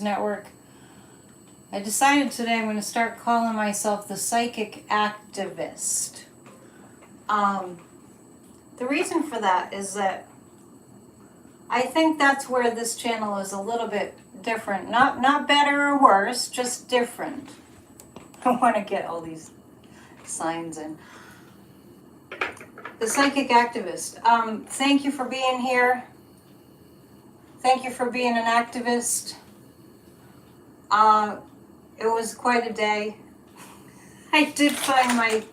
Network. I decided today I'm going to start calling myself the psychic activist. The reason for that is that I think that's where this channel is a little bit different. Not better or worse, just different. I want to get all these signs in. The psychic activist. Thank you for being here. Thank you for being an activist. It was quite a day. I did find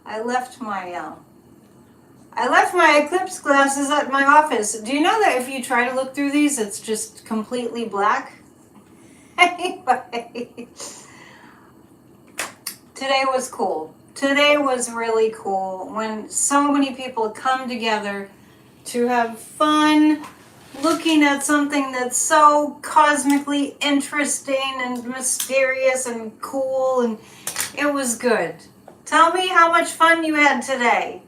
I left my eclipse glasses at my office. Do you know that if you try to look through these, it's just completely black? Anyway, today was cool. Today was really cool when so many people come together to have fun, looking at something that's so cosmically interesting and mysterious and cool, and it was good. Tell me how much fun you had today.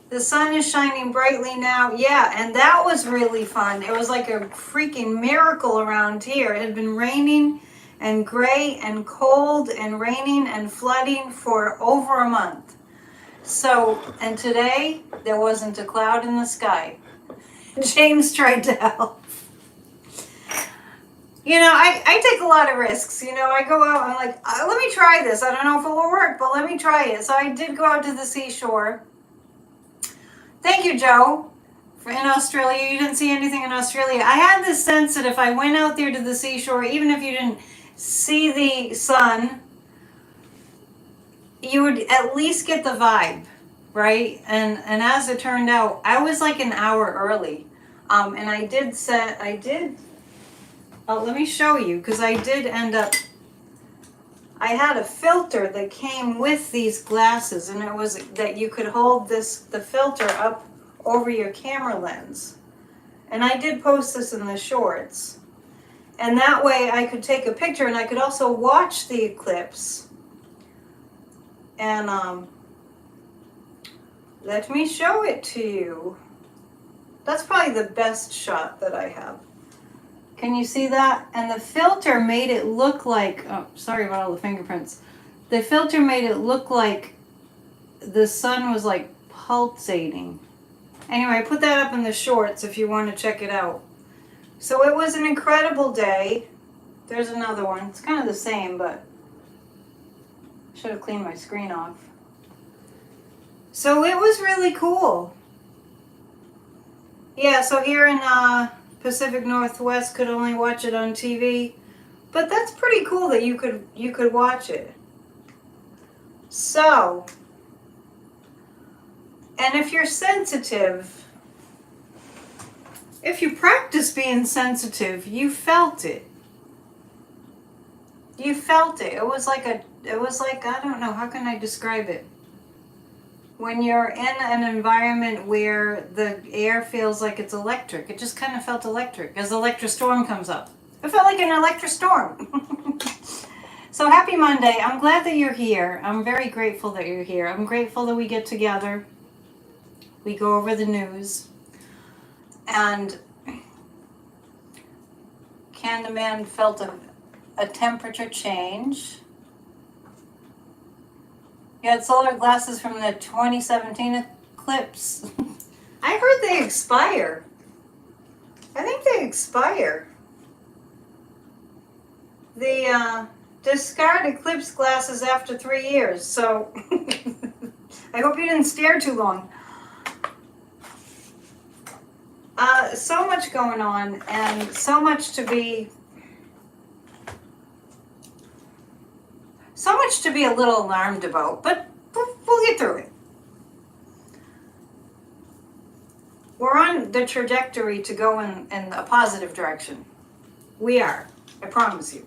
The sun is shining brightly now. Yeah, and that was really fun. It was like a freaking miracle around here. It had been raining and gray and cold and raining and flooding for over a month. So, and today there wasn't a cloud in the sky. James tried to help. You know, I take a lot of risks. You know, I go out, I'm like, let me try this. I don't know if it will work, but let me try it. So I did go out to the seashore. Thank you, Joe. In Australia, you didn't see anything in Australia. I had this sense that if I went out there to the seashore, even if you didn't see the sun, you would at least get the vibe, right? And as it turned out, I was like an hour early. And let me show you, because I did end up, I had a filter that came with these glasses, and it was that you could hold the filter up over your camera lens. And I did post this in the shorts. And that way I could take a picture, and I could also watch the eclipse. And let me show it to you. That's probably the best shot that I have. Can you see that? And the filter made it look like, oh, sorry about all the fingerprints. The filter made it look like the sun was like pulsating. Anyway, I put that up in the shorts if you want to check it out. So it was an incredible day. There's another one. It's kind of the same, but I should have cleaned my screen off. So it was really cool. Yeah, so here in Pacific Northwest could only watch it on TV, but that's pretty cool that you could watch it. So, and if you're sensitive, if you practice being sensitive, you felt it. You felt it. It was like, I don't know, how can I describe it? When you're in an environment where the air feels like it's electric, it just kind of felt electric as the electrostorm comes up. It felt like an electrostorm. So happy Monday. I'm glad that you're here. I'm very grateful that you're here. I'm grateful that we get together. We go over the news. And Candyman felt a temperature change. You had solar glasses from the 2017 eclipse. I heard they expire. I think they expire. The discard eclipse glasses after 3 years. So I hope you didn't stare too long. So much going on, and so much to be a little alarmed about, but we'll get through it. We're on the trajectory to go in a positive direction. We are. I promise you.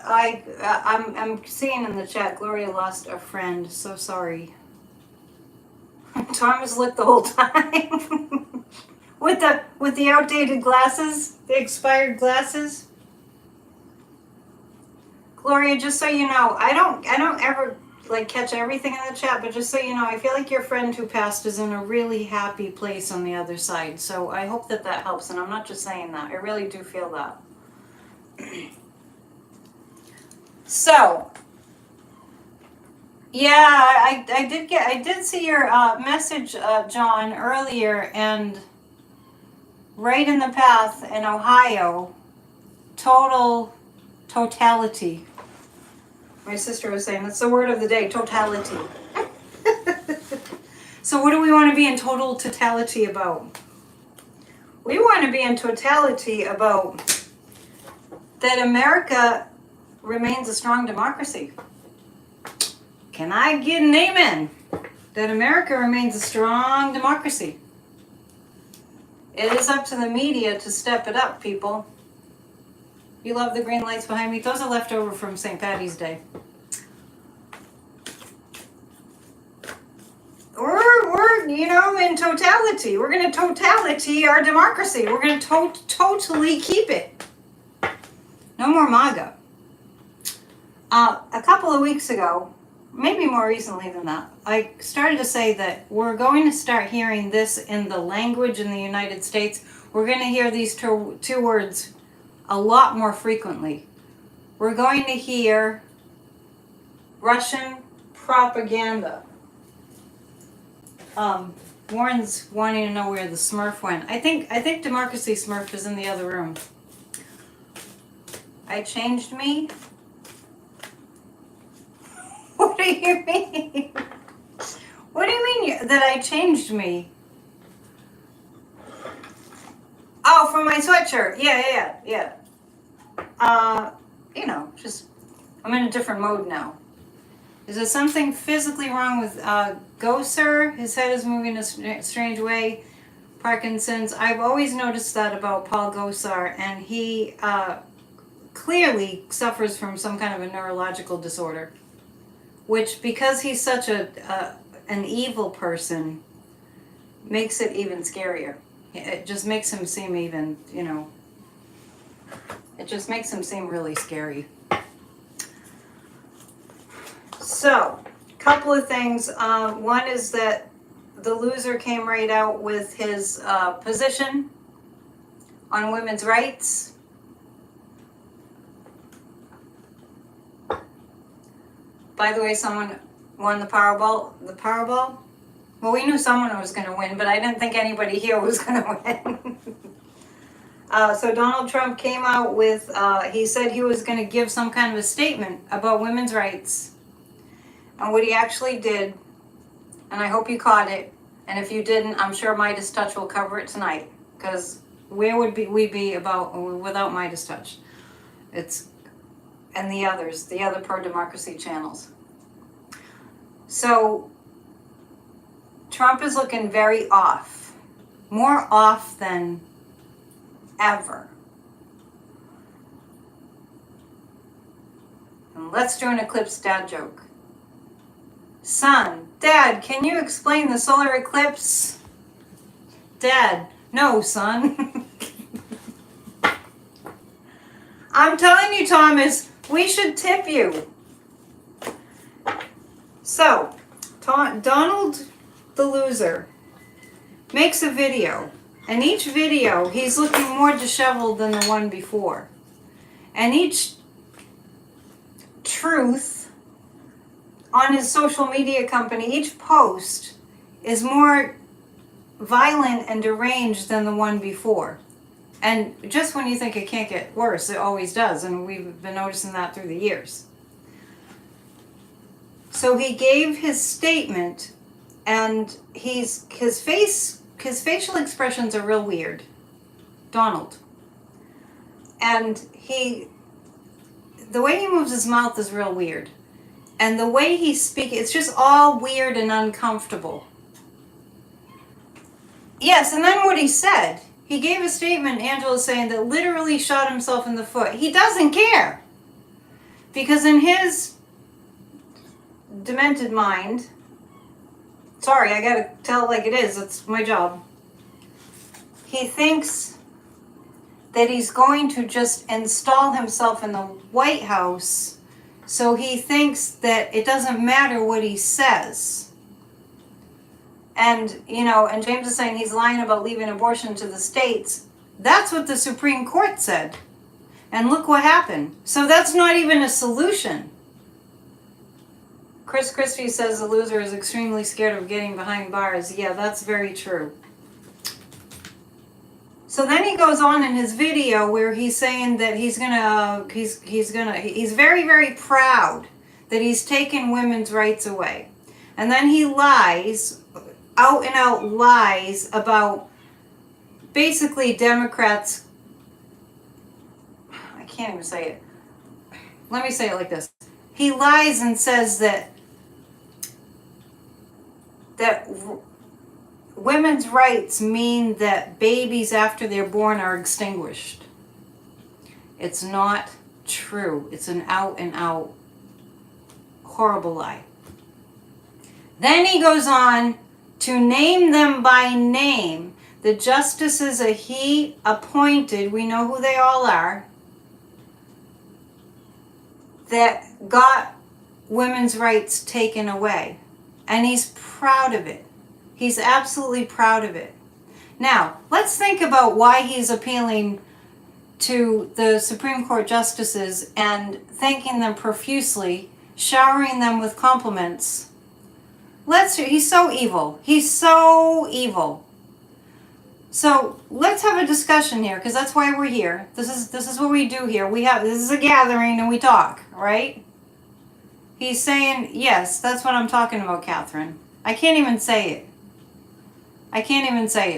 I'm seeing in the chat, Gloria lost a friend. So sorry. Thomas looked the whole time. with the outdated glasses, the expired glasses. Gloria, just so you know, I don't ever like catch everything in the chat, but just so you know, I feel like your friend who passed is in a really happy place on the other side. So I hope that that helps, and I'm not just saying that. I really do feel that. So, yeah, I did see your message, John, earlier, and right in the path in Ohio, totality. My sister was saying that's the word of the day, totality. So what do we want to be in total totality about? We want to be in totality about that America remains a strong democracy. Can I get an amen? That America remains a strong democracy. It is up to the media to step it up, people. You love the green lights behind me? Those are left over from St. Patty's Day. We're in totality. We're going to totality our democracy. We're going to totally keep it. No more MAGA. A couple of weeks ago, maybe more recently than that, I started to say that we're going to start hearing this in the language in the United States. We're going to hear these two words a lot more frequently. We're going to hear Russian propaganda. Warren's wanting to know where the Smurf went. I think Democracy Smurf is in the other room. I changed me? What do you mean? What do you mean that I changed me? Oh, from my sweatshirt. Yeah. Just I'm in a different mode now. Is there something physically wrong with Gloucester? His head is moving a strange way. Parkinson's. I've always noticed that about Paul Gosar, and he clearly suffers from some kind of a neurological disorder, which, because he's such an evil person, makes it even scarier. It just makes him seem even, it just makes him seem really scary. So, couple of things. One is that the loser came right out with his position on women's rights. By the way, someone won the Powerball. The Powerball? Well, we knew someone was going to win, but I didn't think anybody here was going to win. So Donald Trump came out with, he said he was going to give some kind of a statement about women's rights. And what he actually did, and I hope you caught it, and if you didn't, I'm sure Midas Touch will cover it tonight, because where would we be without Midas Touch? And the other pro-democracy channels. So Trump is looking very off, more off than ever. And let's do an eclipse dad joke. Son, Dad, can you explain the solar eclipse? Dad, no, son. I'm telling you, Thomas, we should tip you. So, Donald the loser makes a video, and each video he's looking more disheveled than the one before. And each truth on his social media company, each post is more violent and deranged than the one before. And just when you think it can't get worse, it always does, and we've been noticing that through the years. So he gave his statement, and his facial expressions are real weird. Donald. And the way he moves his mouth is real weird. And the way he speaks, it's just all weird and uncomfortable. Yes, and then what he said, he gave a statement, Angela's saying, that literally shot himself in the foot. He doesn't care. Because in his demented mind, sorry, I gotta tell it like it is, it's my job. He thinks that he's going to just install himself in the White House So he thinks that it doesn't matter what he says. And, and James is saying he's lying about leaving abortion to the states. That's what the Supreme Court said. And look what happened. So that's not even a solution. Chris Christie says the loser is extremely scared of getting behind bars. Yeah, that's very true. So then he goes on in his video where he's saying that he's very, very proud that he's taken women's rights away. And then he lies, out and out lies about basically Democrats. I can't even say it. Let me say it like this. He lies and says that women's rights mean that babies after they're born are extinguished. It's not true. It's an out and out horrible lie. Then he goes on to name them by name. The justices that he appointed, we know who they all are, that got women's rights taken away. And he's proud of it. He's absolutely proud of it. Now, let's think about why he's appealing to the Supreme Court justices and thanking them profusely, showering them with compliments. He's so evil. He's so evil. So let's have a discussion here, because that's why we're here. This is what we do here. This is a gathering and we talk, right? He's saying, yes, that's what I'm talking about, Catherine. I can't even say it.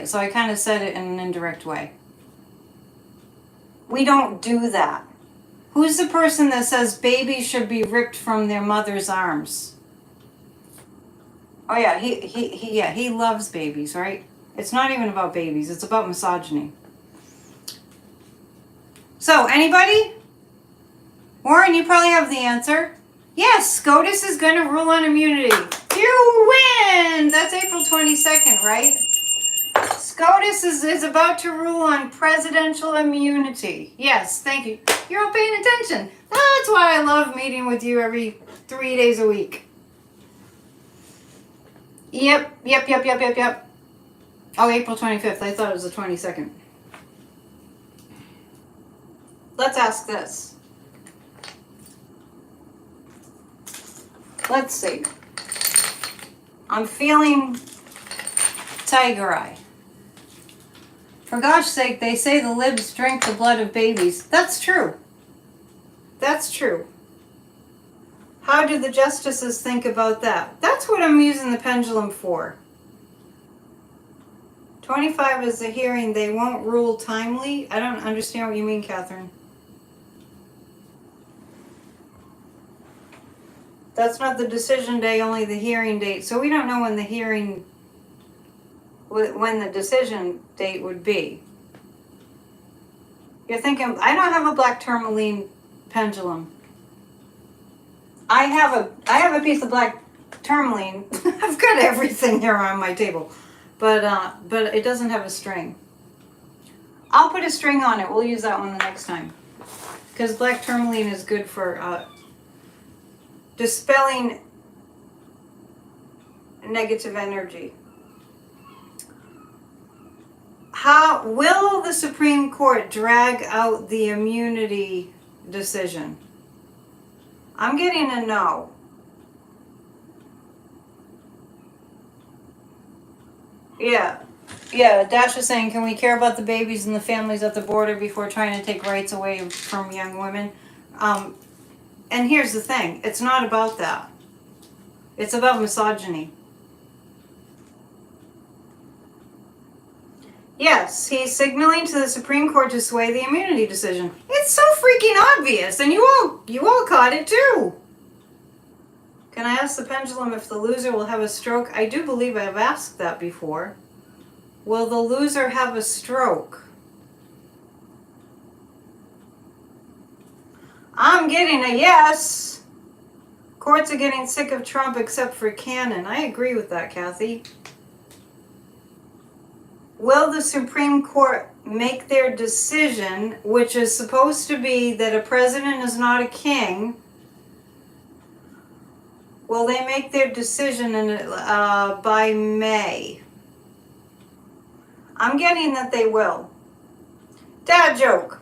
So I kind of said it in an indirect way. We don't do that. Who's the person that says babies should be ripped from their mother's arms? Oh yeah, he loves babies, right? It's not even about babies, it's about misogyny. So, anybody? Warren, you probably have the answer. Yes, SCOTUS is going to rule on immunity. You win! That's April 22nd, right? SCOTUS is about to rule on presidential immunity. Yes, thank you. You're all paying attention. That's why I love meeting with you every 3 days a week. Yep. Oh, April 25th. I thought it was the 22nd. Let's ask this. Let's see. I'm feeling tiger eye. For gosh sake, they say the libs drink the blood of babies. That's true. That's true. How do the justices think about that? That's what I'm using the pendulum for. 25 is the hearing. They won't rule timely. I don't understand what you mean, Catherine. That's not the decision day, only the hearing date. So we don't know when the decision date would be. You're thinking, I don't have a black tourmaline pendulum. I have a piece of black tourmaline. I've got everything here on my table, but it doesn't have a string. I'll put a string on it. We'll use that one the next time, because black tourmaline is good for dispelling negative energy. How will the Supreme Court drag out the immunity decision? I'm getting a no. Yeah, Dash is saying, can we care about the babies and the families at the border before trying to take rights away from young women? And here's the thing, it's not about that. It's about misogyny. Yes, he's signaling to the Supreme Court to sway the immunity decision. It's so freaking obvious, and you all caught it too. Can I ask the pendulum if the loser will have a stroke? I do believe I've asked that before. Will the loser have a stroke? I'm getting a yes. Courts are getting sick of Trump except for Cannon. I agree with that, Kathy. Will the Supreme Court make their decision, which is supposed to be that a president is not a king, Will they make their decision by May? I'm getting that they will. Dad joke.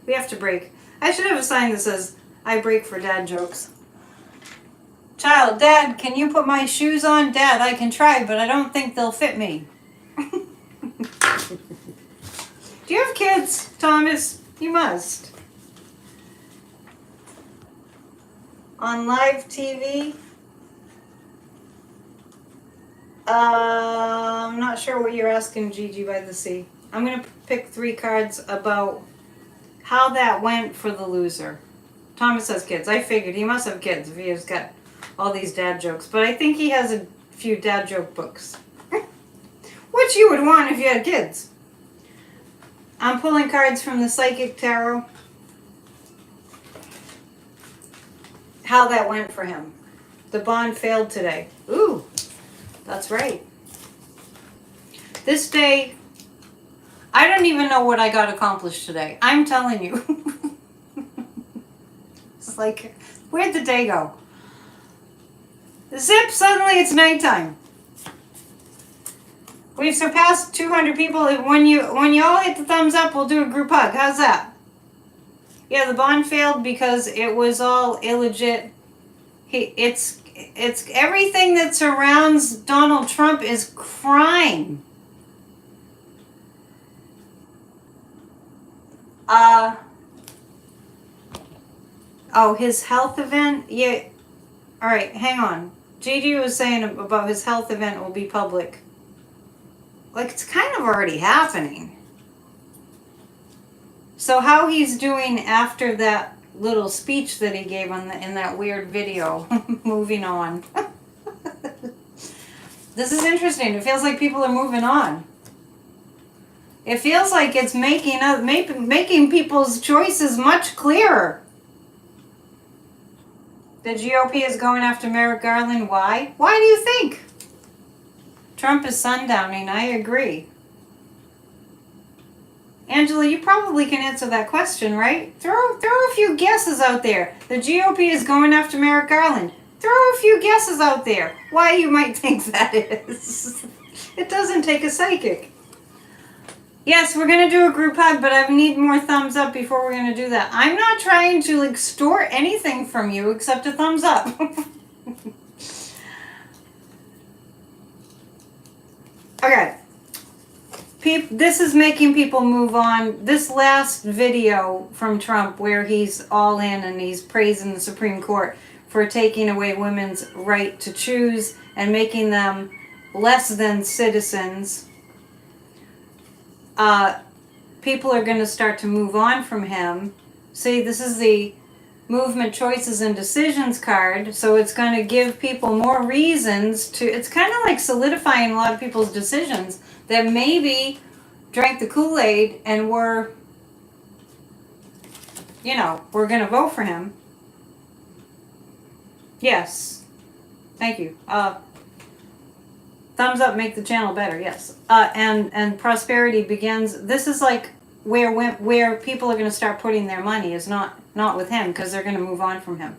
We have to break. I should have a sign that says, I break for dad jokes. Child, Dad, can you put my shoes on? Dad, I can try, but I don't think they'll fit me. Do you have kids, Thomas? You must. On live TV? I'm not sure what you're asking, Gigi by the Sea. I'm going to pick 3 cards about how that went for the loser. Thomas has kids. I figured he must have kids if he has got all these dad jokes. But I think he has a few dad joke books. Which you would want if you had kids. I'm pulling cards from the Psychic Tarot. How that went for him. The bond failed today. Ooh, that's right. This day, I don't even know what I got accomplished today. I'm telling you. It's like, where'd the day go? Zip, suddenly it's nighttime. We've surpassed 200 people. When you all hit the thumbs up, we'll do a group hug. How's that? Yeah, the bond failed because it was all illegit. It's everything that surrounds Donald Trump is crime. Oh, his health event? Yeah. All right, hang on. Gigi was saying about his health event will be public. Like, it's kind of already happening. So how he's doing after that little speech that he gave in that weird video. Moving on. This is interesting. It feels like people are moving on. It feels like it's making people's choices much clearer. The GOP is going after Merrick Garland. Why? Why do you think? Trump is sundowning. I agree. Angela, you probably can answer that question, right? Throw a few guesses out there. The GOP is going after Merrick Garland. Throw a few guesses out there why you might think that is. It doesn't take a psychic. Yes, we're going to do a group hug, but I need more thumbs up before we're going to do that. I'm not trying to extort anything from you except a thumbs up. Okay. This is making people move on. This last video from Trump where he's all in and he's praising the Supreme Court for taking away women's right to choose and making them less than citizens. People are going to start to move on from him. See, this is the Movement Choices and Decisions card, so it's going to give people more reasons to, it's kind of like solidifying a lot of people's decisions that maybe drank the Kool-Aid and we're going to vote for him. Yes. Thank you. Thumbs up, make the channel better. Yes. And prosperity begins. This is like where people are going to start putting their money is not with him because they're going to move on from him.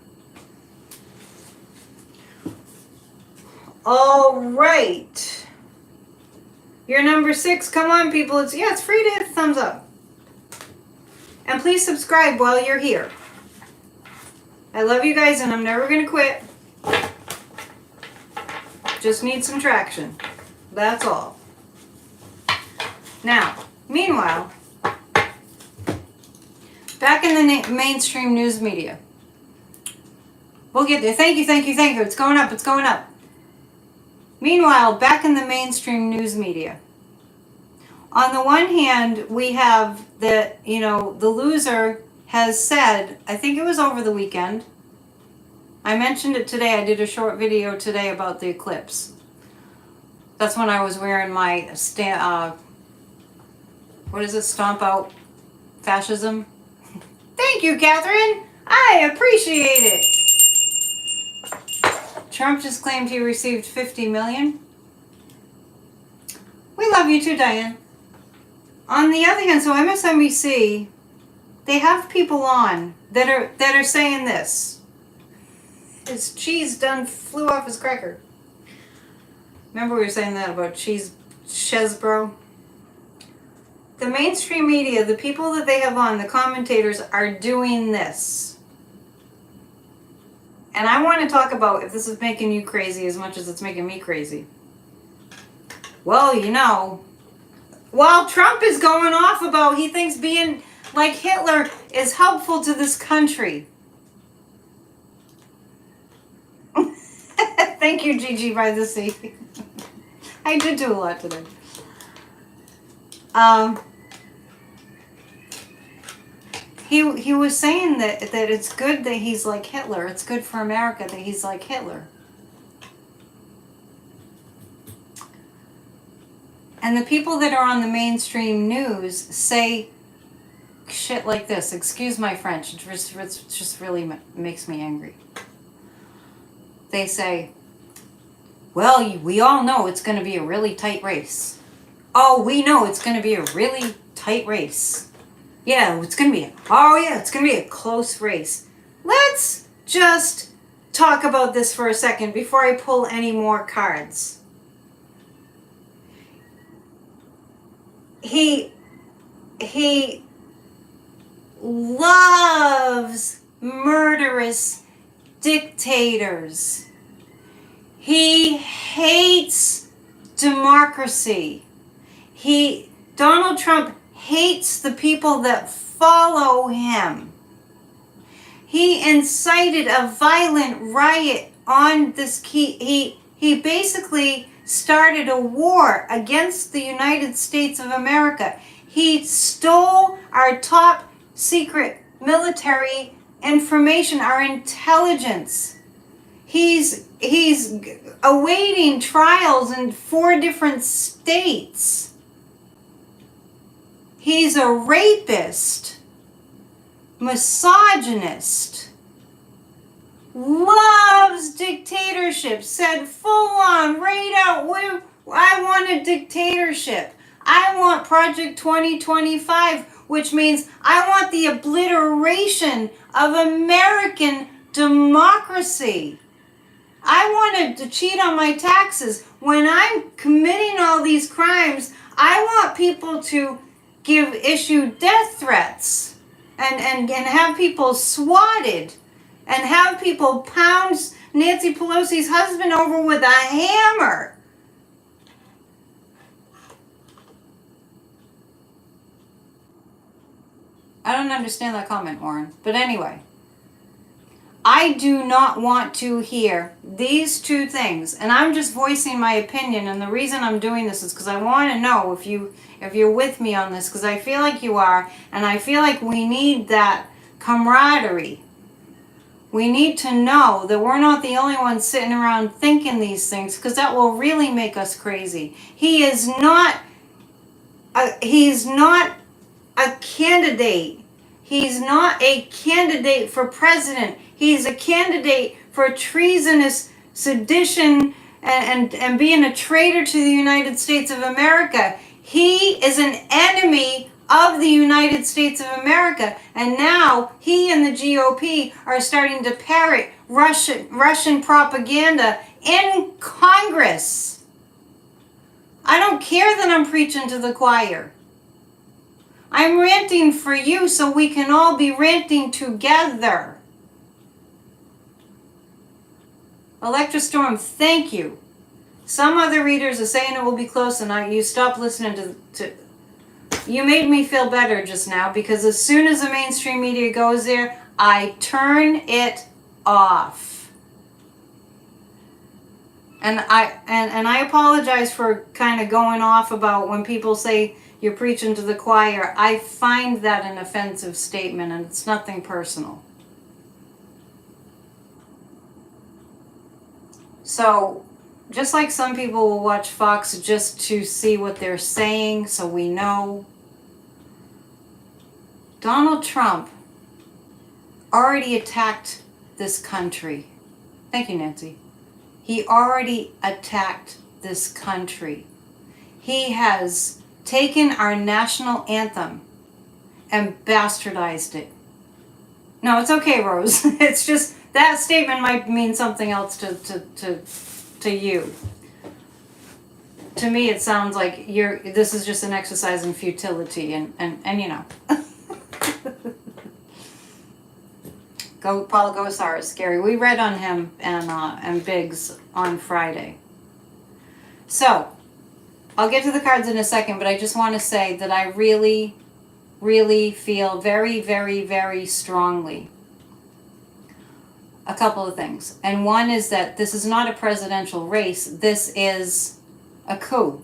All right. You're number 6. Come on, people. It's free to hit the thumbs up. And please subscribe while you're here. I love you guys and I'm never going to quit. Just need some traction. That's all. Now, meanwhile, back in the mainstream news media. We'll get there. Thank you. It's going up. Meanwhile, back in the mainstream news media. On the one hand, we have the loser has said, I think it was over the weekend, I mentioned it today, I did a short video today about the eclipse. That's when I was wearing my, stomp out fascism? Thank you, Catherine! I appreciate it! Trump just claimed he received $50 million. We love you too, Diane. On the other hand, so MSNBC, they have people on that are saying this. his cheese done flew off his cracker. Remember we were saying that about cheese, Chesbro? The mainstream media, the people that they have on, the commentators, are doing this. And I want to talk about if this is making you crazy as much as it's making me crazy. Well, you know, while Trump is going off about he thinks being like Hitler is helpful to this country. Thank you, Gigi by the Sea. I did do a lot today. He was saying that it's good that he's like Hitler. It's good for America that he's like Hitler. And the people that are on the mainstream news say shit like this. Excuse my French. It just really makes me angry. They say, well, we all know it's going to be a really tight race. Oh, we know it's going to be a really tight race. Yeah, it's going to be a close race. Let's just talk about this for a second before I pull any more cards. He loves murderous dictators. He hates democracy. Donald Trump hates the people that follow him. He incited a violent riot on this he basically started a war against the United States of America. He stole our top secret military information, our intelligence. He's awaiting trials in 4 different states. He's a rapist, misogynist, loves dictatorship, said full on, right out, I want a dictatorship. I want Project 2025, which means I want the obliteration of American democracy. I wanted to cheat on my taxes. When I'm committing all these crimes, I want people to issue death threats and have people swatted and have people pound Nancy Pelosi's husband over with a hammer. I don't understand that comment, Warren. But anyway, I do not want to hear these 2 things. And I'm just voicing my opinion. And the reason I'm doing this is because I want to know if you're with me on this, because I feel like you are. And I feel like we need that camaraderie. We need to know that we're not the only ones sitting around thinking these things, because that will really make us crazy. He's not a candidate. He's not a candidate for president. He's a candidate for treasonous sedition and being a traitor to the United States of America. He is an enemy of the United States of America. And now he and the GOP are starting to parrot Russian propaganda in Congress. I don't care that I'm preaching to the choir. I'm ranting for you so we can all be ranting together. Electra Storm, thank you. Some other readers are saying it will be close, and you stop listening to. You made me feel better just now, because as soon as the mainstream media goes there, I turn it off. And I apologize for kind of going off about when people say you're preaching to the choir. I find that an offensive statement, and it's nothing personal. So, just like some people will watch Fox just to see what they're saying, so we know, Donald Trump already attacked this country. Thank you, Nancy. He already attacked this country. He has taken our national anthem and bastardized it. No, it's okay, Rose. It's just that statement might mean something else to you. To me, it sounds like this is just an exercise in futility, and you know. Paul Gosar is scary. We read on him and Biggs on Friday. So, I'll get to the cards in a second, but I just want to say that I really, really feel very, very, very strongly a couple of things. And one is that this is not a presidential race. This is a coup.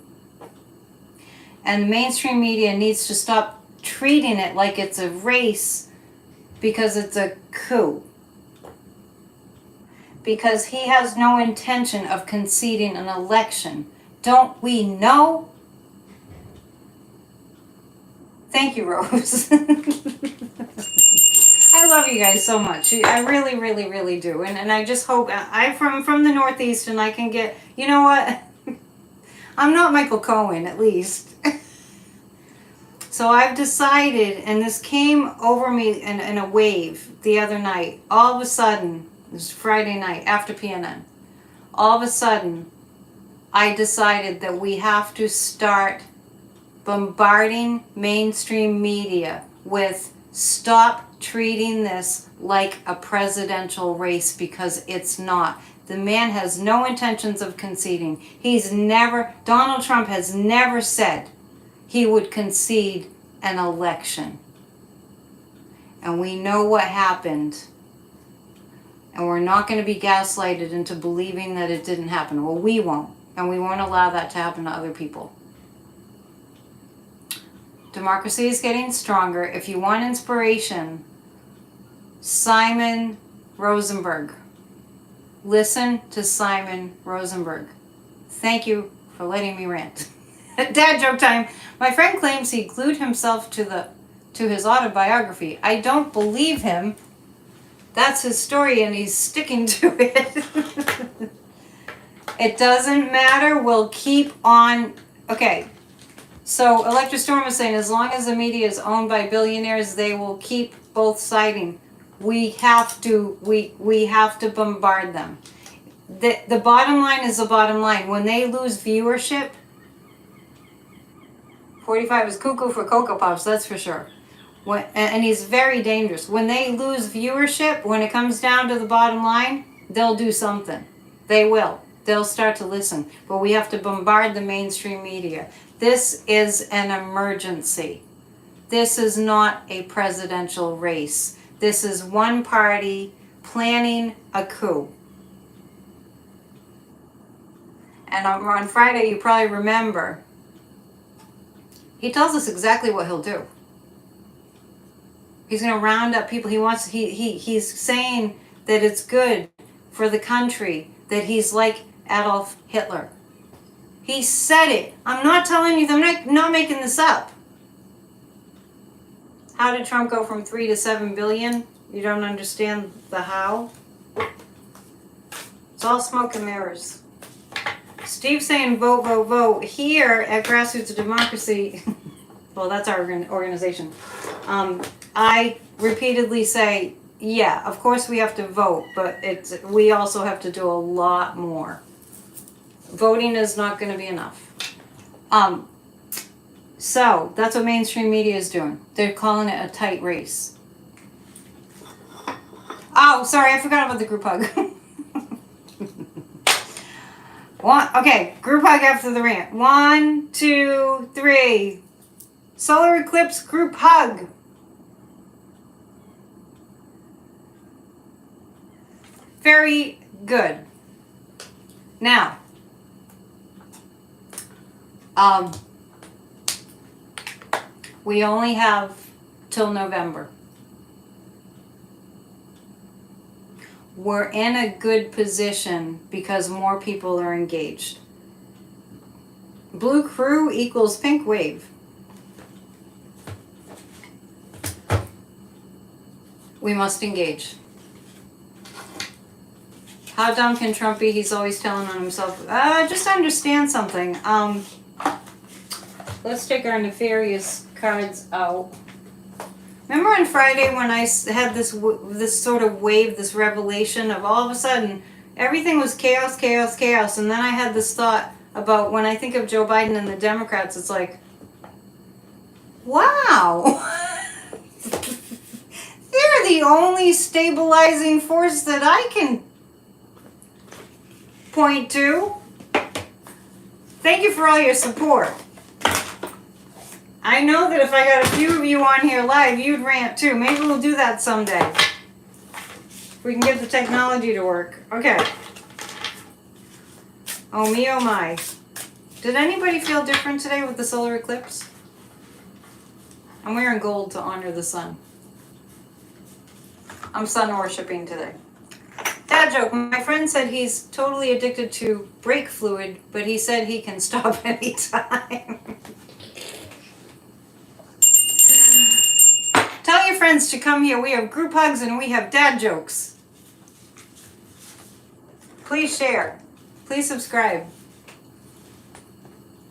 And the mainstream media needs to stop treating it like it's a race because it's a coup. Because he has no intention of conceding an election. Don't we know? Thank you, Rose. I love you guys so much. I really, really, really do. And I just hope, I'm from the Northeast and I can get, you know what? I'm not Michael Cohen, at least. So I've decided, and this came over me in a wave the other night. All of a sudden, it was Friday night after PNN. All of a sudden, I decided that we have to start bombarding mainstream media with stop treating this like a presidential race, because it's not. The man has no intentions of conceding. Donald Trump has never said he would concede an election. And we know what happened. And we're not going to be gaslighted into believing that it didn't happen. Well, we won't. And we won't allow that to happen to other people. Democracy is getting stronger. If you want inspiration, Simon Rosenberg. Listen to Simon Rosenberg. Thank you for letting me rant. Dad joke time. My friend claims he glued himself to his autobiography. I don't believe him. That's his story and he's sticking to it. It doesn't matter. We'll keep on. Okay. So Electra Storm is saying as long as the media is owned by billionaires, they will keep both siding. We have to bombard them. The bottom line is the bottom line. When they lose viewership, 45 is cuckoo for Cocoa Puffs, that's for sure. And he's very dangerous. When they lose viewership, when it comes down to the bottom line, they'll do something. They will. They'll start to listen. But we have to bombard the mainstream media. This is an emergency. This is not a presidential race. This is one party planning a coup. And on Friday, you probably remember, he tells us exactly what he'll do. He's going to round up people. He's saying that it's good for the country, that he's like Adolf Hitler. He said it. I'm not telling you, I'm not making this up. How did Trump go from 3 to 7 billion? You don't understand the how? It's all smoke and mirrors. Steve saying vote, vote, vote. Here at Grassroots Democracy, well, that's our organization. I repeatedly say, yeah, of course we have to vote, but we also have to do a lot more. Voting is not going to be enough. So that's what mainstream media is doing. They're calling it a tight race. Oh, sorry, I forgot about the group hug. Okay, group hug after the rant. 1, 2, 3. Solar eclipse group hug. Very good. Now, we only have till November. We're in a good position because more people are engaged. Blue crew equals pink wave. We must engage. How dumb can Trump be? He's always telling on himself. Just understand something. Let's take our nefarious cards out. Remember on Friday when I had this sort of wave, this revelation of all of a sudden everything was chaos, chaos, chaos, and then I had this thought about when I think of Joe Biden and the Democrats, it's like, wow, they're the only stabilizing force that I can point to. Thank you for all your support. I know that if I got a few of you on here live, you'd rant too. Maybe we'll do that someday. If we can get the technology to work. Okay. Oh me, oh my. Did anybody feel different today with the solar eclipse? I'm wearing gold to honor the sun. I'm sun worshiping today. Dad joke. My friend said he's totally addicted to brake fluid, but he said he can stop anytime. Tell your friends to come here. We have group hugs and we have dad jokes. Please share. Please subscribe.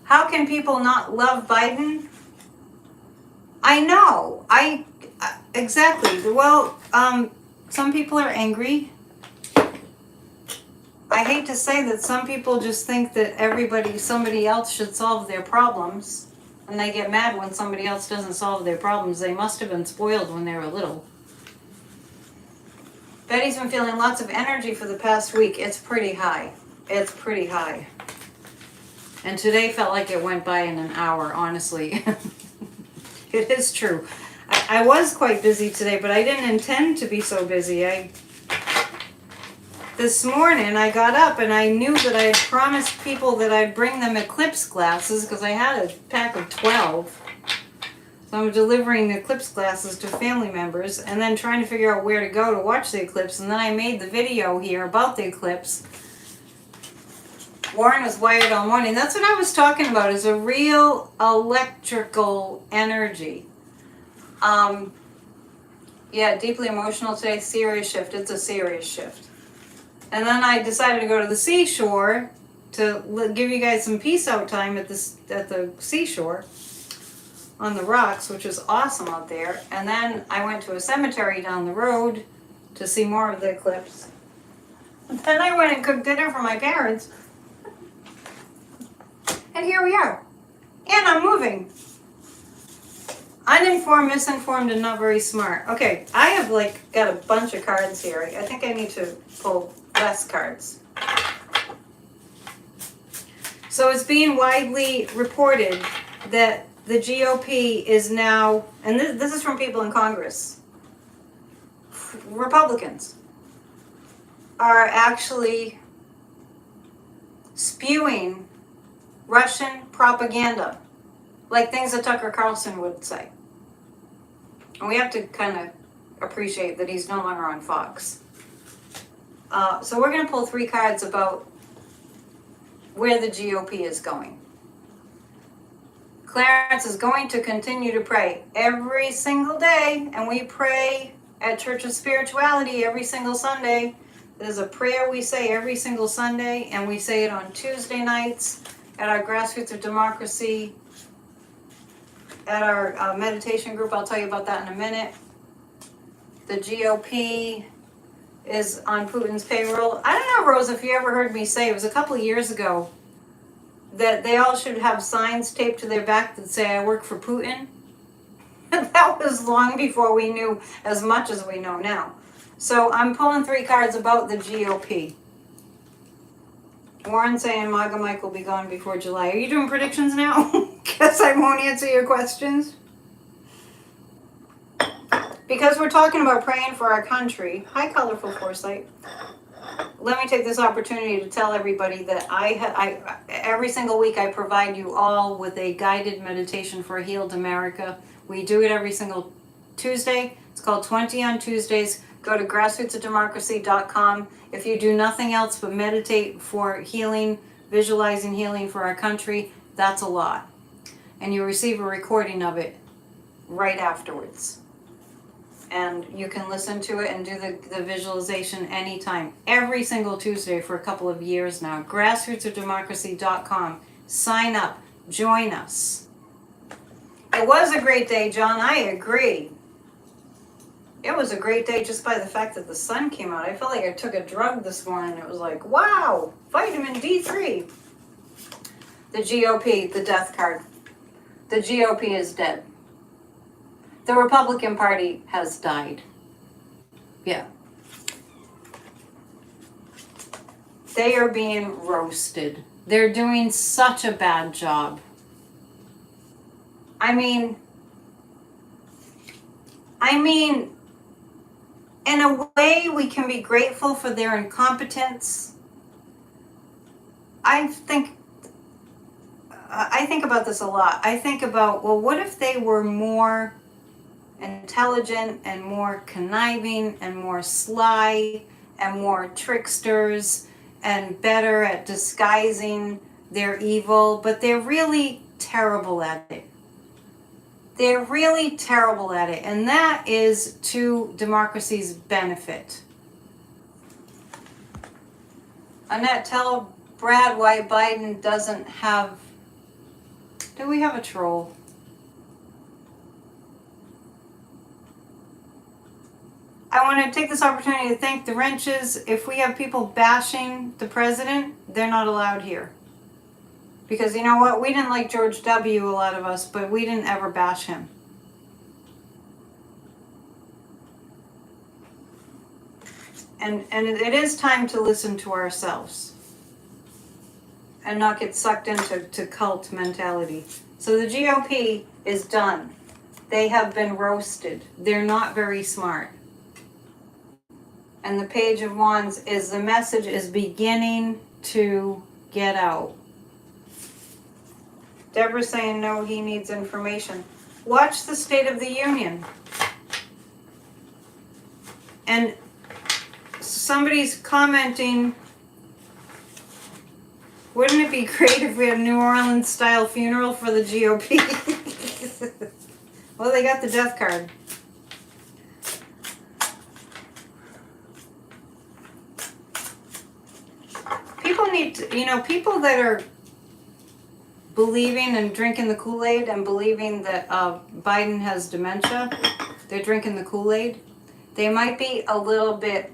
How can people not love Biden? I know. Exactly. Well, some people are angry. I hate to say that some people just think that somebody else should solve their problems. And they get mad when somebody else doesn't solve their problems. They must have been spoiled when they were little. Betty's been feeling lots of energy for the past week. It's pretty high. It's pretty high. And today felt like it went by in an hour, honestly. It is true. I was quite busy today, but I didn't intend to be so busy. This morning I got up and I knew that I had promised people that I'd bring them eclipse glasses because I had a pack of 12. So I'm delivering eclipse glasses to family members and then trying to figure out where to go to watch the eclipse. And then I made the video here about the eclipse. Warren was wired all morning. That's what I was talking about, is a real electrical energy. Yeah, deeply emotional today, serious shift. It's a serious shift. And then I decided to go to the seashore to give you guys some peace out time at the seashore on the rocks, which is awesome out there. And then I went to a cemetery down the road to see more of the eclipse. And then I went and cooked dinner for my parents. And here we are. And I'm moving. Uninformed, misinformed, and not very smart. Okay, I have got a bunch of cards here. I think I need to pull less cards. So it's being widely reported that the GOP is now, and this is from people in Congress, Republicans are actually spewing Russian propaganda, like things that Tucker Carlson would say. And we have to kind of appreciate that he's no longer on Fox. So we're going to pull 3 cards about where the GOP is going. Clarence is going to continue to pray every single day, and we pray at Church of Spirituality every single Sunday. There's a prayer we say every single Sunday, and we say it on Tuesday nights at our Grassroots of Democracy, at our meditation group. I'll tell you about that in a minute. The GOP is on Putin's payroll. I don't know, Rose, if you ever heard me say, it was a couple of years ago, that they all should have signs taped to their back that say, I work for Putin. That was long before we knew as much as we know now. So I'm pulling 3 cards about the GOP. Warren saying MAGA Mike will be gone before July. Are you doing predictions now? Guess I won't answer your questions. Because we're talking about praying for our country. Hi, Colorful Foresight. Let me take this opportunity to tell everybody that every single week I provide you all with a guided meditation for a healed America. We do it every single Tuesday. It's called 20 on Tuesdays. Go to grassrootsofdemocracy.com. If you do nothing else but meditate for healing, visualizing healing for our country, that's a lot. And you receive a recording of it right afterwards. And you can listen to it and do the visualization anytime. Every single Tuesday for a couple of years now. Grassrootsofdemocracy.com. Sign up. Join us. It was a great day, John. I agree. It was a great day just by the fact that the sun came out. I felt like I took a drug this morning. It was like, wow, vitamin D3. The GOP, the death card. The GOP is dead. The Republican Party has died. Yeah. They are being roasted. They're doing such a bad job. I mean, in a way, we can be grateful for their incompetence. I think about this a lot. I think about, well, what if they were more intelligent and more conniving and more sly and more tricksters and better at disguising their evil, but they're really terrible at it. They're really terrible at it, and that is to democracy's benefit. Annette, tell Brad why Biden doesn't have... Do we have a troll? I want to take this opportunity to thank the wrenches. If we have people bashing the president, they're not allowed here. Because you know what? We didn't like George W., a lot of us, but we didn't ever bash him. And it is time to listen to ourselves and not get sucked into cult mentality. So the GOP is done. They have been roasted. They're not very smart. And the Page of Wands is the message is beginning to get out. Deborah's saying no, he needs information. Watch the State of the Union. And somebody's commenting, wouldn't it be great if we had a New Orleans style funeral for the GOP? Well, they got the death card. People need to, people that are believing and drinking the Kool-Aid and believing that Biden has dementia, they're drinking the Kool-Aid. They might be a little bit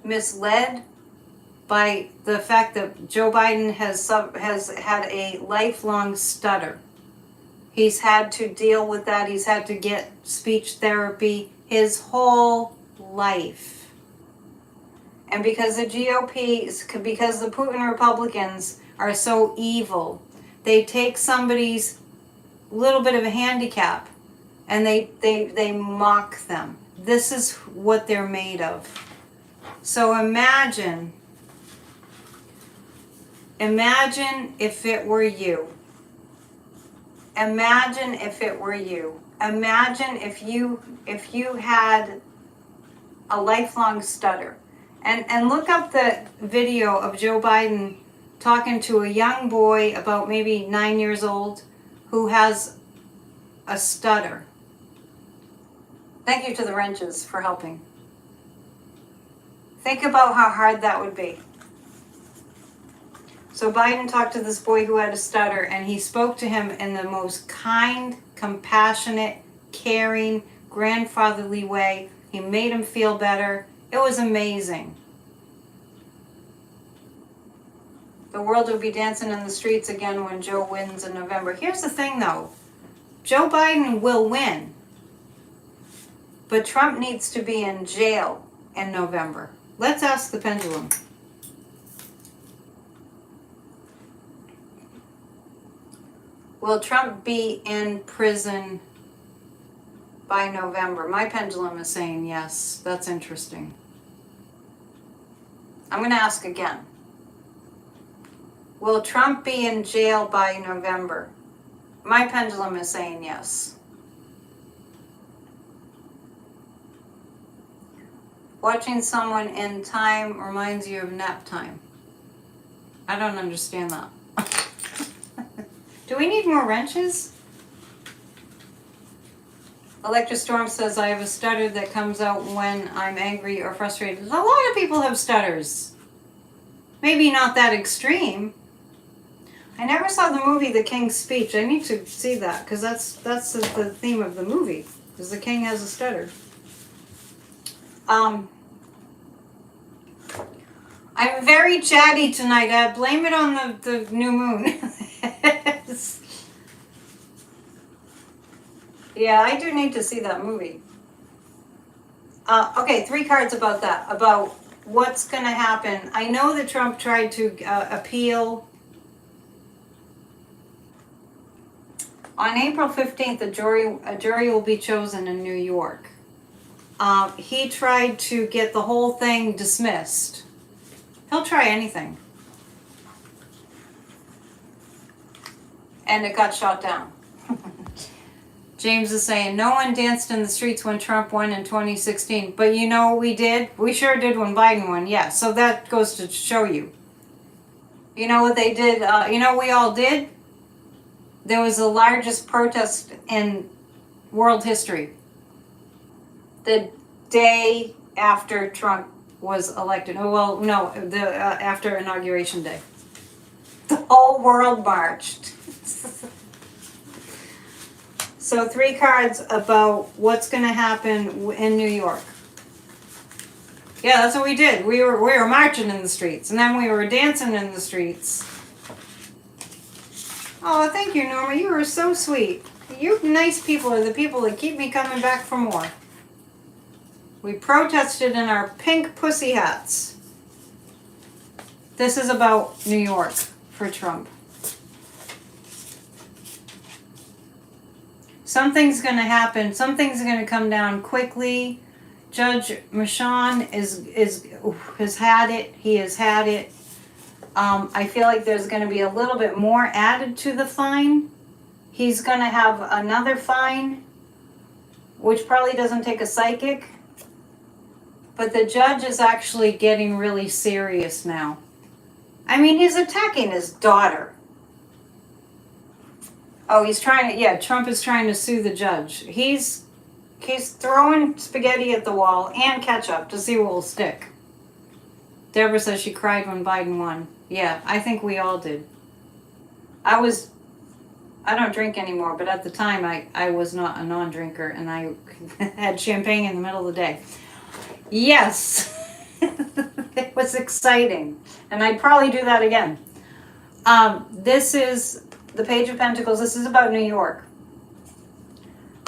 misled by the fact that Joe Biden has had a lifelong stutter. He's had to deal with that. He's had to get speech therapy his whole life. And because the GOP, because the Putin Republicans are so evil, they take somebody's little bit of a handicap and they mock them. This is what they're made of. So imagine if it were you. Imagine if it were you. Imagine if you had a lifelong stutter. And look up the video of Joe Biden talking to a young boy about maybe 9 years old who has a stutter. Thank you to the wrenches for helping. Think about how hard that would be. So Biden talked to this boy who had a stutter, and he spoke to him in the most kind, compassionate, caring, grandfatherly way. He made him feel better. It was amazing. The world will be dancing in the streets again when Joe wins in November. Here's the thing, though. Joe Biden will win. But Trump needs to be in jail in November. Let's ask the pendulum. Will Trump be in prison by November? My pendulum is saying yes. That's interesting. I'm going to ask again. Will Trump be in jail by November? My pendulum is saying yes. Watching someone in time reminds you of nap time. I don't understand that. Do we need more wrenches? Electra Storm says, I have a stutter that comes out when I'm angry or frustrated. A lot of people have stutters. Maybe not that extreme. I never saw the movie The King's Speech. I need to see that because that's the theme of the movie. Because the king has a stutter. Um, I'm very chatty tonight. Blame it on the new moon. Yeah, I do need to see that movie. Okay, 3 cards about that, about what's going to happen. I know that Trump tried to appeal. On April 15th, a jury will be chosen in New York. He tried to get the whole thing dismissed. He'll try anything. And it got shot down. James is saying, no one danced in the streets when Trump won in 2016. But you know, we did. We sure did when Biden won. Yeah, so that goes to show you. You know what they did? You know what we all did? There was the largest protest in world history. The day after Trump was elected. Oh, well, no, after Inauguration Day. The whole world marched. So 3 cards about what's going to happen in New York. Yeah, that's what we did. We were marching in the streets, and then we were dancing in the streets. Oh, thank you, Norma. You are so sweet. You nice people are the people that keep me coming back for more. We protested in our pink pussy hats. This is about New York for Trump. Something's going to happen. Something's going to come down quickly. Judge Michon has had it. He has had it. I feel like there's going to be a little bit more added to the fine. He's going to have another fine, which probably doesn't take a psychic. But the judge is actually getting really serious now. I mean, he's attacking his daughter. Oh, he's trying to, yeah, Trump is trying to sue the judge. He's throwing spaghetti at the wall and ketchup to see what will stick. Deborah says she cried when Biden won. Yeah, I think we all did. I don't drink anymore, but at the time I was not a non-drinker, and I had champagne in the middle of the day. Yes, it was exciting, and I'd probably do that again. This is the Page of Pentacles. This is about New York.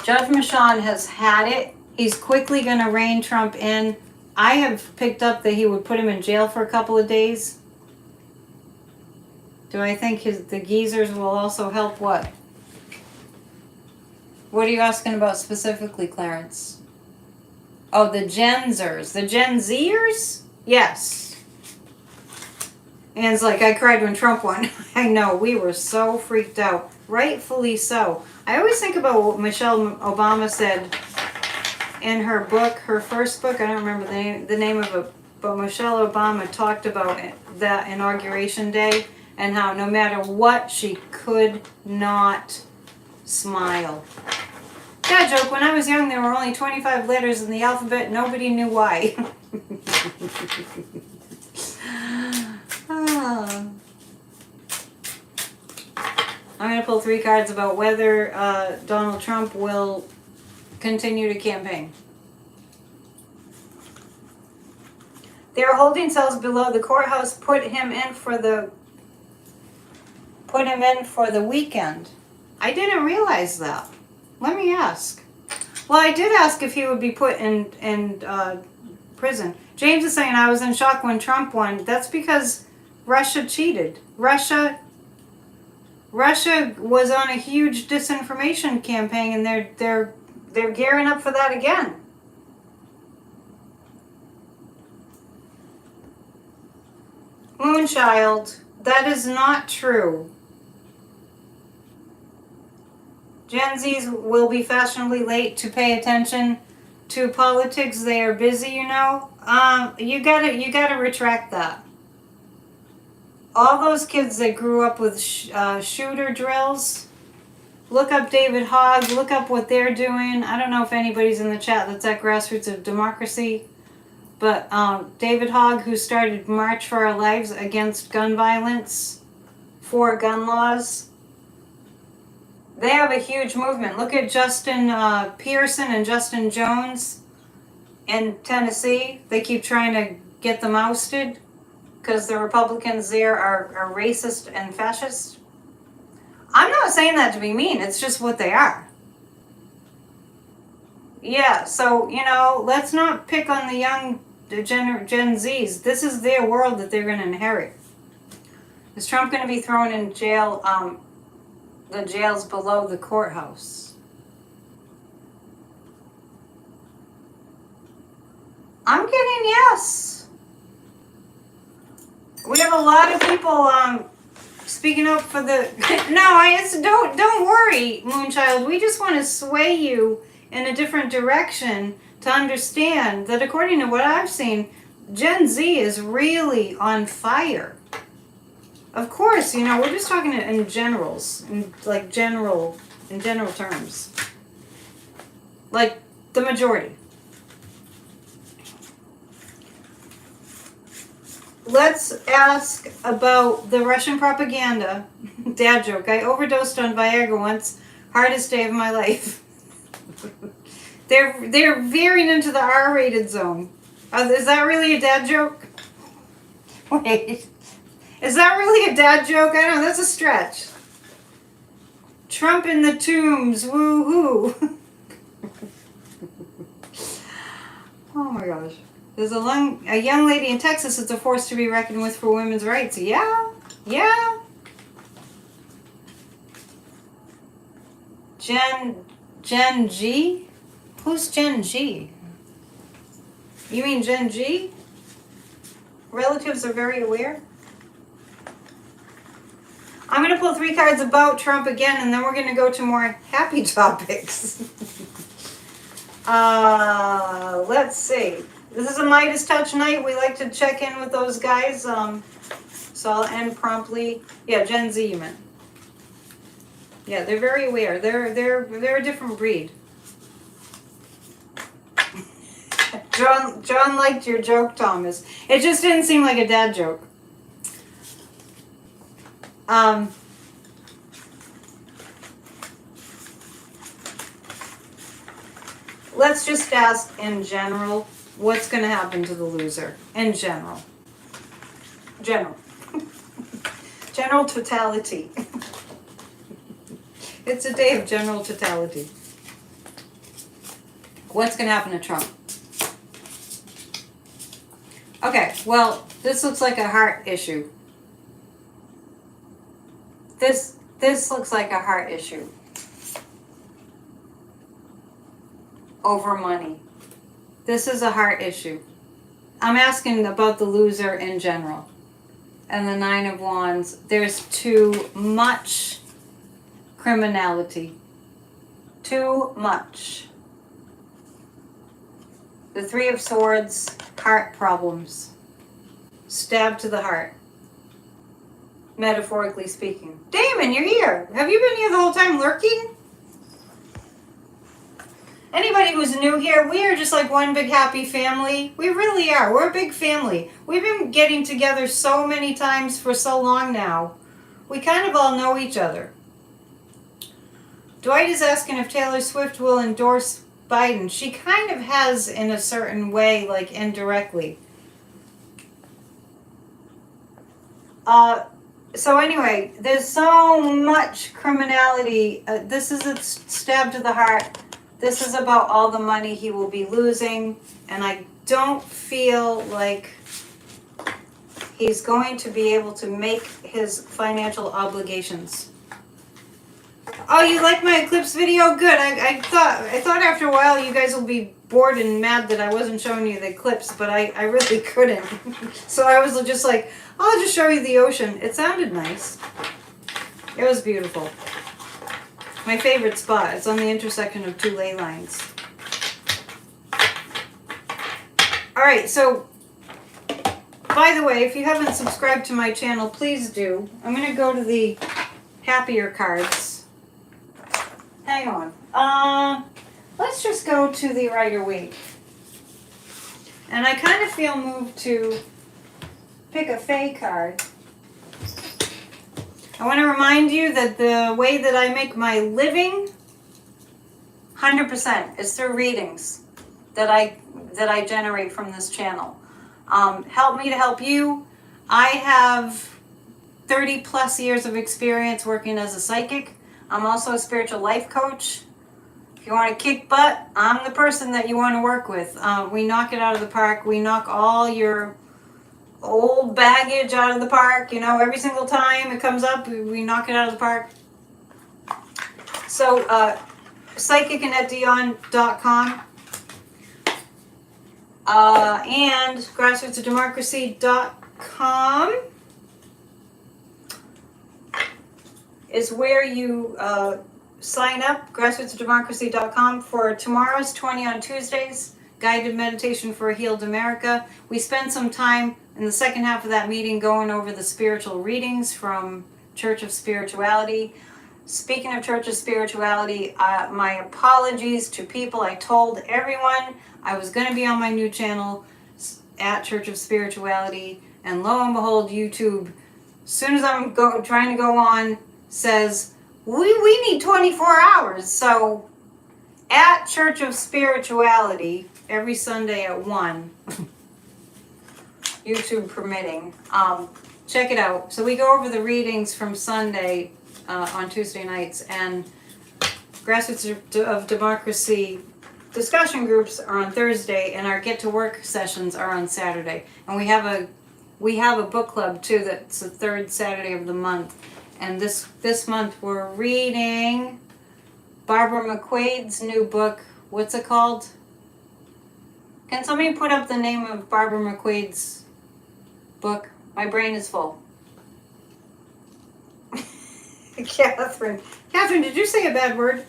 Judge Michon has had it. He's quickly going to rein Trump in. I have picked up that he would put him in jail for a couple of days. Do I think the geezers will also help what? What are you asking about specifically, Clarence? Oh, the Genzers. The Gen Zers? Yes. And it's like, I cried when Trump won. I know, we were so freaked out. Rightfully so. I always think about what Michelle Obama said in her book, her first book. I don't remember the name of it. But Michelle Obama talked about that Inauguration Day and how no matter what, she could not smile. Dad joke, when I was young, there were only 25 letters in the alphabet. Nobody knew why. I'm going to pull 3 cards about whether Donald Trump will continue to campaign. They are holding cells below the courthouse. Put him in for the weekend. I didn't realize that. Let me ask. Well, I did ask if he would be put in prison. James is saying I was in shock when Trump won. That's because Russia cheated. Russia was on a huge disinformation campaign, and they're gearing up for that again. Moonchild, that is not true. Gen Zs will be fashionably late to pay attention to politics. They are busy, you know. You gotta retract that. All those kids that grew up with shooter drills, look up David Hogg, look up what they're doing. I don't know if anybody's in the chat that's at Grassroots of Democracy, but David Hogg, who started March for Our Lives against gun violence, for gun laws, they have a huge movement. Look at Justin Pearson and Justin Jones in Tennessee, they keep trying to get them ousted because the Republicans there are racist and fascist. I'm not saying that to be mean, it's just what they are. Yeah, so, let's not pick on the Gen Zs. This is their world that they're going to inherit. Is Trump going to be thrown in jail, the jails below the courthouse? I'm getting yes. We have a lot of people speaking up for the... No, don't worry, Moonchild. We just want to sway you in a different direction to understand that according to what I've seen, Gen Z is really on fire. Of course, we're just talking in generals, in general terms. Like the majority. Let's ask about the Russian propaganda. Dad joke. I overdosed on Viagra once. Hardest day of my life. They're veering into the R-rated zone. Is that really a dad joke? Wait. Is that really a dad joke? I don't know. That's a stretch. Trump in the tombs. Woo-hoo. Oh my gosh. There's a young lady in Texas that's a force to be reckoned with for women's rights. Yeah. Gen G? Who's Gen G? You mean Gen G? Relatives are very aware? I'm going to pull 3 cards about Trump again, and then we're going to go to more happy topics. Let's see. This is a Midas Touch night. We like to check in with those guys. So I'll end promptly. Yeah, Gen Z, you meant. Yeah, they're very aware. They're a different breed. John liked your joke, Thomas. It just didn't seem like a dad joke. Let's just ask in general, what's going to happen to the loser? In general. General totality. It's a day of general totality. What's going to happen to Trump? Okay, well, this looks like a heart issue. This looks like a heart issue. Over money. This is a heart issue. I'm asking about the loser in general. And the 9 of Wands. There's too much criminality. Too much. The 3 of Swords, heart problems. Stab to the heart. Metaphorically speaking. Damon, you're here. Have you been here the whole time lurking? Anybody who's new here, we are just like one big happy family. We really are. We're a big family. We've been getting together so many times for so long now. We kind of all know each other. Dwight is asking if Taylor Swift will endorse Biden. She kind of has in a certain way, like indirectly. So anyway, there's so much criminality. This is a stab to the heart. This is about all the money he will be losing, and I don't feel like he's going to be able to make his financial obligations. Oh, you like my eclipse video? Good. I thought after a while you guys will be bored and mad that I wasn't showing you the eclipse, but I really couldn't. So I was just like, I'll just show you the ocean. It sounded nice. It was beautiful. My favorite spot. It's on the intersection of 2 ley lines. Alright, so, by the way, if you haven't subscribed to my channel, please do. I'm going to go to the happier cards. Hang on. Let's just go to the Rider Waite. And I kind of feel moved to pick a Fae card. I want to remind you that the way that I make my living, 100%, is through readings. That I that I generate from this channel. Help me to help you. I have 30 plus years of experience working as a psychic. I'm also a spiritual life coach. If you want to kick butt, I'm the person that you want to work with. We knock it out of the park. We knock all your old baggage out of the park. You know, every single time it comes up, we knock it out of the park. So, psychicannetdion.com and grassrootsofdemocracy.com is where you sign up, grassrootsofdemocracy.com, for tomorrow's 20 on Tuesdays, guided meditation for a healed America. We spend some time in the second half of that meeting going over the spiritual readings from Church of Spirituality. Speaking of Church of Spirituality, my apologies to people. I told everyone I was going to be on my new channel at Church of Spirituality, and lo and behold, YouTube, as soon as I'm trying to go on, says, we need 24 hours. So at Church of Spirituality, every Sunday at 1, YouTube permitting, check it out. So we go over the readings from Sunday on Tuesday nights, and Grassroots of Democracy discussion groups are on Thursday, and our Get to Work sessions are on Saturday. And we have a book club too, that's the third Saturday of the month. And this month we're reading Barbara McQuaid's new book. What's it called? Can somebody put up the name of Barbara McQuaid's book? My brain is full. Catherine, did you say a bad word?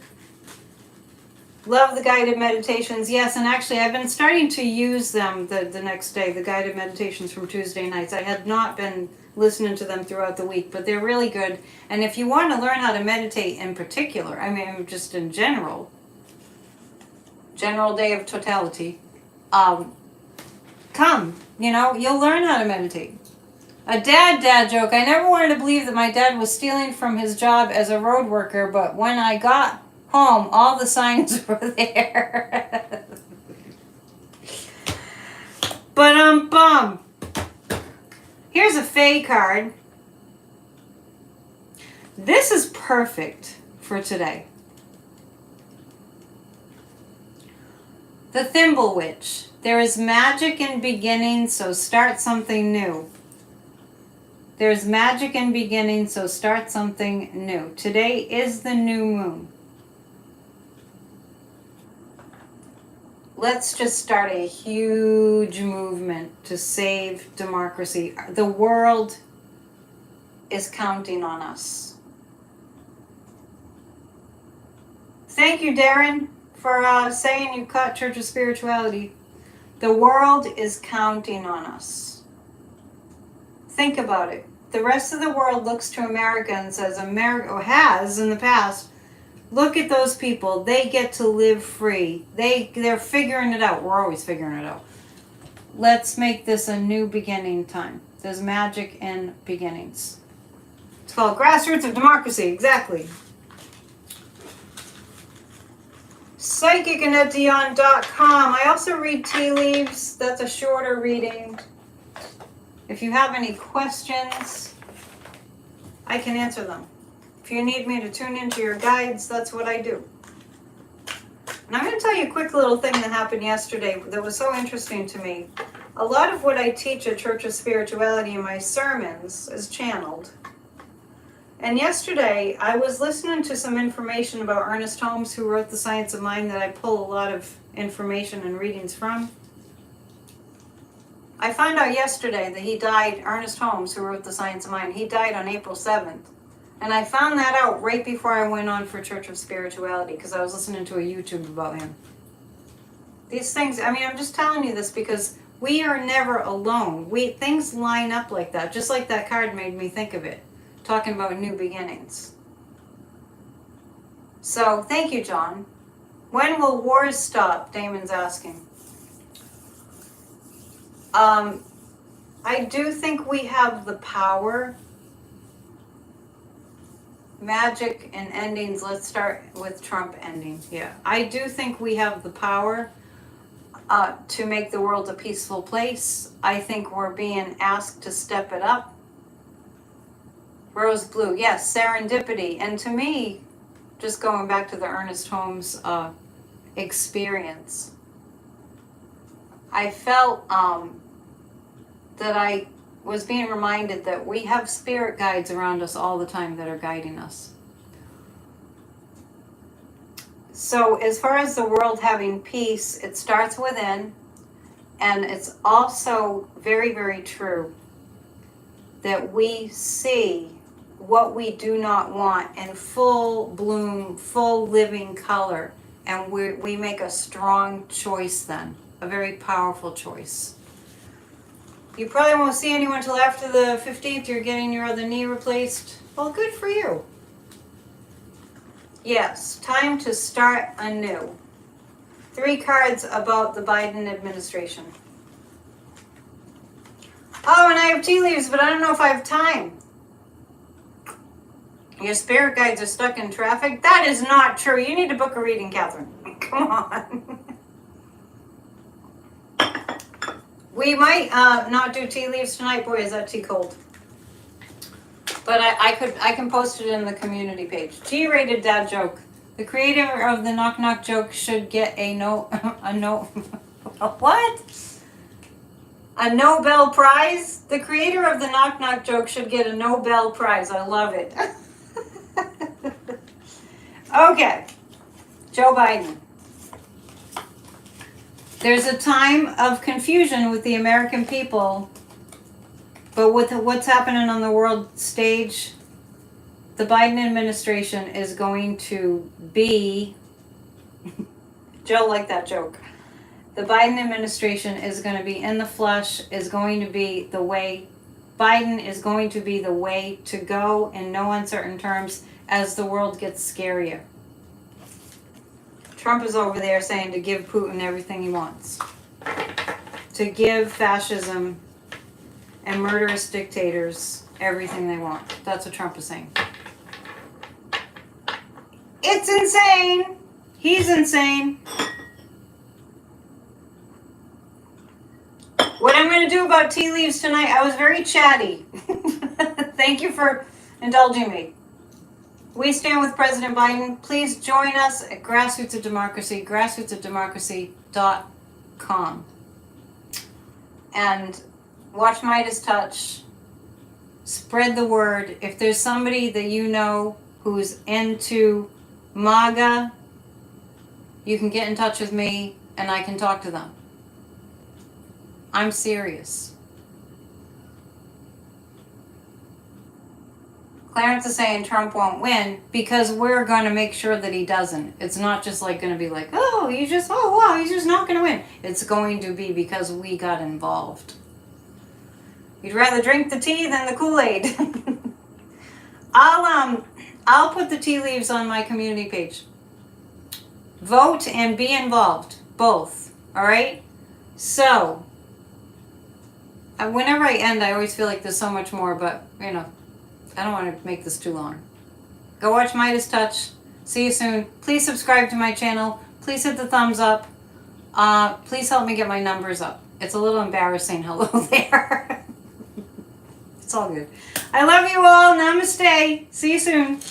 Love the guided meditations. Yes, and actually I've been starting to use them the next day, the guided meditations from Tuesday nights. I had not been listening to them throughout the week, but they're really good. And if you want to learn how to meditate in particular, I mean just in general day of totality, come, you'll learn how to meditate. A dad joke. I never wanted to believe that my dad was stealing from his job as a road worker, but when I got home, all the signs were there. But bum. Here's a Fae card. This is perfect for today. The Thimble Witch. There is magic in beginning, so start something new. There's magic in beginning, so start something new. Today is the new moon. Let's just start a huge movement to save democracy. The world is counting on us. Thank you, Darren, for saying you caught Church of Spirituality. The world is counting on us. Think about it. The rest of the world looks to America and says, America, or has in the past, look at those people. They get to live free. They're figuring it out. We're always figuring it out. Let's make this a new beginning time. There's magic in beginnings. It's called Grassroots of Democracy. Exactly. PsychicAnnetteDion.com. I also read tea leaves. That's a shorter reading. If you have any questions, I can answer them. If you need me to tune into your guides, that's what I do. And I'm going to tell you a quick little thing that happened yesterday that was so interesting to me. A lot of what I teach at Church of Spirituality in my sermons is channeled. And yesterday, I was listening to some information about Ernest Holmes, who wrote The Science of Mind, that I pull a lot of information and readings from. I found out yesterday that he died, Ernest Holmes, who wrote The Science of Mind, he died on April 7th. And I found that out right before I went on for Church of Spirituality, because I was listening to a YouTube about him. These things, I mean, I'm just telling you this because we are never alone. Things line up like that, just like that card made me think of it, talking about new beginnings. So, thank you, John. When will wars stop? Damon's asking. I do think we have the power. Magic and endings. Let's start with Trump ending. Yeah, I do think we have the power. to make the world a peaceful place. I think we're being asked to step it up. Rose blue, yes, serendipity. And to me, just going back to the Ernest Holmes experience, I felt that I was being reminded that we have spirit guides around us all the time that are guiding us. So as far as the world having peace, it starts within, and it's also very, very true that we see what we do not want in full bloom, full living color, and we make a strong choice then, a very powerful choice. You probably won't see anyone till after the 15th. You're getting your other knee replaced. Well, good for you. Yes, time to start anew. 3 cards about the Biden administration. Oh, and I have tea leaves, but I don't know if I have time. Your spirit guides are stuck in traffic? That is not true. You need to book a reading, Catherine. Come on. We might not do tea leaves tonight. Boy, is that tea cold. But I can post it in the community page. G-rated dad joke. The creator of the knock knock joke should get a what? A Nobel Prize? The creator of the knock knock joke should get a Nobel Prize. I love it. Okay. Joe Biden. There's a time of confusion with the American people, but with what's happening on the world stage, the Biden administration is going to be, Joe liked that joke. The Biden administration is going to be in the flesh, is going to be the way, Biden is going to be the way to go in no uncertain terms as the world gets scarier. Trump is over there saying to give Putin everything he wants. To give fascism and murderous dictators everything they want. That's what Trump is saying. It's insane. He's insane. What I'm going to do about tea leaves tonight, I was very chatty. Thank you for indulging me. We stand with President Biden. Please join us at Grassroots of Democracy, grassrootsofdemocracy.com. And watch Midas Touch. Spread the word. If there's somebody that you know who's into MAGA, you can get in touch with me and I can talk to them. I'm serious. Clarence is saying Trump won't win because we're going to make sure that he doesn't. It's not just like going to be like, oh, he's just not going to win. It's going to be because we got involved. You'd rather drink the tea than the Kool-Aid. I'll put the tea leaves on my community page. Vote and be involved, both. All right. So whenever I end, I always feel like there's so much more, but you know. I don't want to make this too long. Go watch Midas Touch. See you soon. Please subscribe to my channel. Please hit the thumbs up. Please help me get my numbers up. It's a little embarrassing. Hello there. It's all good. I love you all. Namaste. See you soon.